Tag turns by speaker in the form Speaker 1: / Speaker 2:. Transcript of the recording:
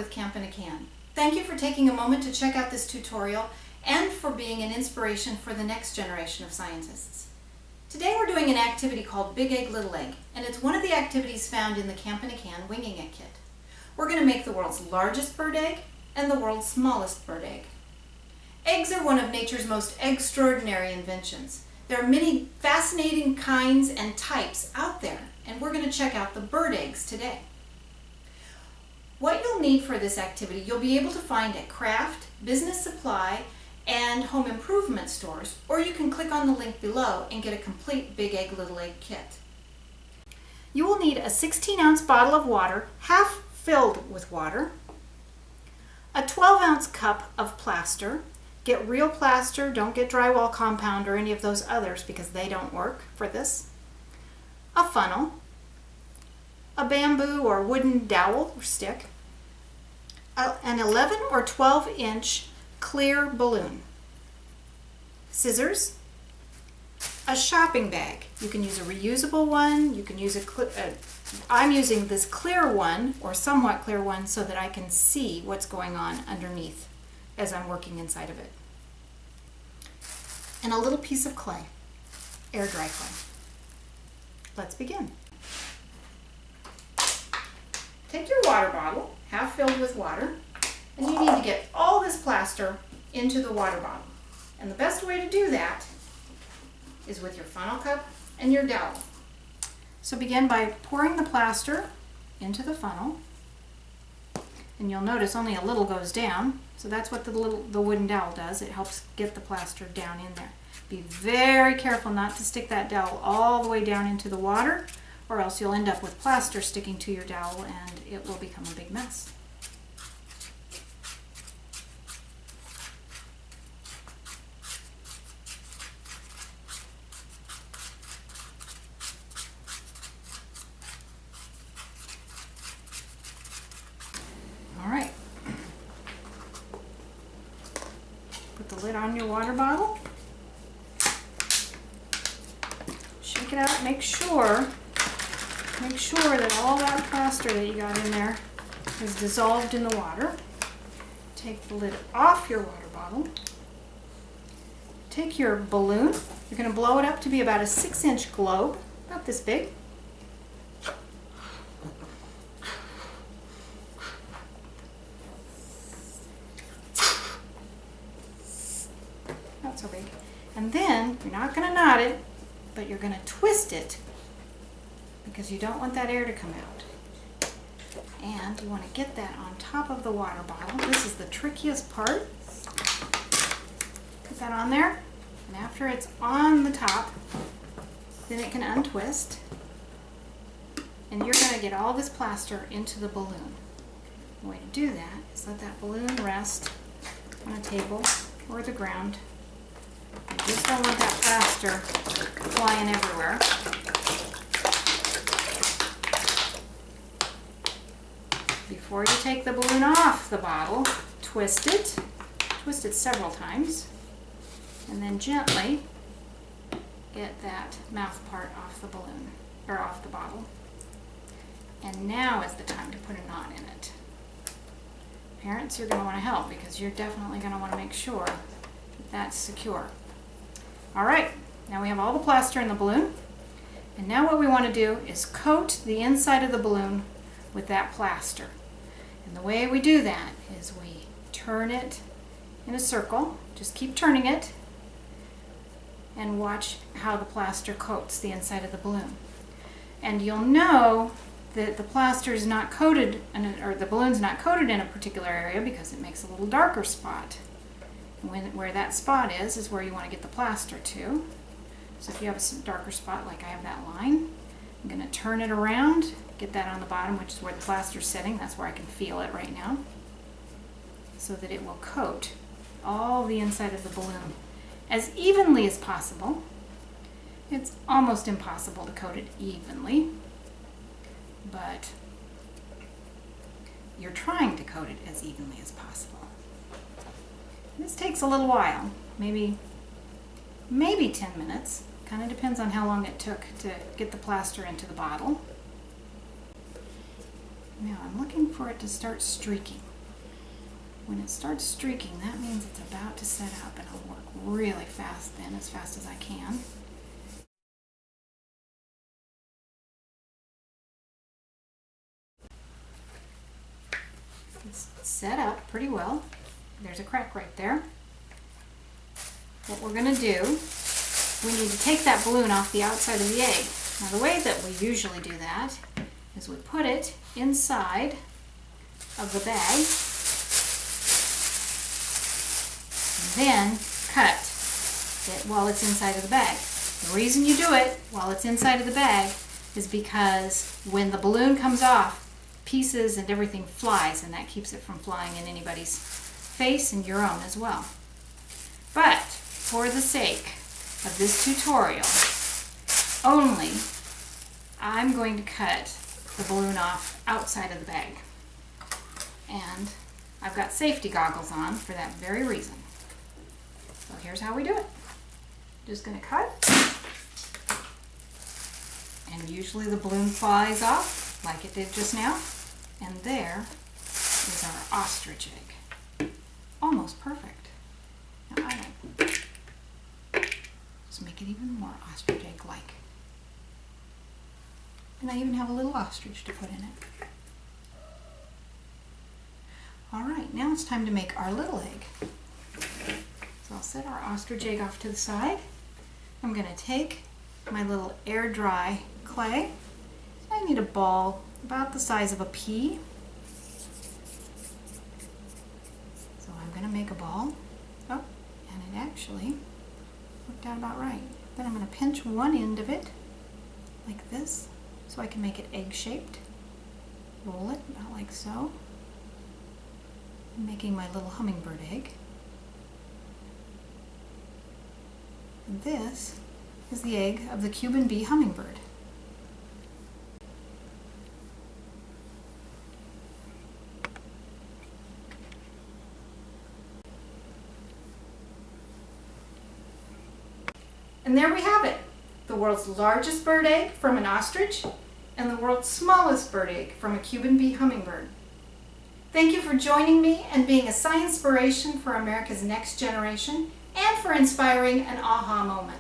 Speaker 1: with Camp in a Can. Thank you for taking a moment to check out this tutorial and for being an inspiration for the next generation of scientists. Today we're doing an activity called Big Egg Little Egg, and it's one of the activities found in the Camp in a Can Winging It Kit. We're going to make the world's largest bird egg and the world's smallest bird egg. Eggs are one of nature's most extraordinary inventions. There are many fascinating kinds and types out there, and we're going to check out the bird eggs today. What you'll need for this activity you'll be able to find at craft, business supply, and home improvement stores, or you can click on the link below and get a complete Big Egg Little Egg kit. You will need a 16-ounce bottle of water, half filled with water, a 12-ounce cup of plaster. Get real plaster, don't get drywall compound or any of those others because they don't work for this. A funnel, a bamboo or wooden dowel or stick, an 11 or 12-inch clear balloon, scissors, a shopping bag. You can use a reusable one, you can use I'm using this clear one or somewhat clear one so that I can see what's going on underneath as I'm working inside of it. And a little piece of clay, air dry clay. Let's begin. Take your water bottle, half filled with water, and you need to get all this plaster into the water bottle. And the best way to do that is with your funnel cup and your dowel. So begin by pouring the plaster into the funnel, and you'll notice only a little goes down, so that's what the wooden dowel does. It helps get the plaster down in there. Be very careful not to stick that dowel all the way down into the water, or else you'll end up with plaster sticking to your dowel and it will become a big mess. All right. Put the lid on your water bottle. Shake it out. Make sure that all that plaster that you got in there is dissolved in the water. Take the lid off your water bottle. Take your balloon. You're going to blow it up to be about a 6-inch globe, about this big. Not so big. And then you're not going to knot it, but you're going to twist it because you don't want that air to come out. And you want to get that on top of the water bottle. This is the trickiest part. Put that on there, and after it's on the top, then it can untwist. And you're going to get all this plaster into the balloon. The way to do that is let that balloon rest on a table or the ground. You just don't want that plaster flying everywhere. Before you take the balloon off the bottle, twist it several times, and then gently get that mouth part off the balloon, or off the bottle. And now is the time to put a knot in it. Parents, you're going to want to help because you're definitely going to want to make sure that that's secure. All right, now we have all the plaster in the balloon, and now what we want to do is coat the inside of the balloon with that plaster. And the way we do that is we turn it in a circle. Just keep turning it and watch how the plaster coats the inside of the balloon. And you'll know that the plaster is not coated, or the balloon's not coated in a particular area because it makes a little darker spot. Where that spot is where you want to get the plaster to. So if you have a darker spot like I have that line, I'm going to turn it around, get that on the bottom, which is where the plaster's sitting. That's where I can feel it right now, so that it will coat all the inside of the balloon as evenly as possible. It's almost impossible to coat it evenly, but you're trying to coat it as evenly as possible. This takes a little while, maybe 10 minutes. Kind of depends on how long it took to get the plaster into the bottle. Now I'm looking for it to start streaking. When it starts streaking, that means it's about to set up, and I'll work really fast then, as fast as I can. It's set up pretty well. There's a crack right there. What we're going to do, we need to take that balloon off the outside of the egg. Now the way that we usually do that is we put it inside of the bag and then cut it while it's inside of the bag. The reason you do it while it's inside of the bag is because when the balloon comes off, pieces and everything flies, and that keeps it from flying in anybody's face and your own as well. But for the sake of this tutorial, only I'm going to cut the balloon off outside of the bag. And I've got safety goggles on for that very reason. So here's how we do it. Just going to cut. And usually the balloon flies off like it did just now. And there is our ostrich egg. Almost perfect. Now I just make it even more ostrich egg-like. And I even have a little ostrich to put in it. Alright, now it's time to make our little egg. So I'll set our ostrich egg off to the side. I'm going to take my little air dry clay. I need a ball about the size of a pea. So I'm going to make a ball. Oh, and it actually worked out about right. Then I'm going to pinch one end of it like this so I can make it egg-shaped. Roll it about like so. I'm making my little hummingbird egg. And this is the egg of the Cuban bee hummingbird. And there we have it, the world's largest bird egg from an ostrich and the world's smallest bird egg from a Cuban bee hummingbird. Thank you for joining me and being a science inspiration for America's next generation and for inspiring an aha moment.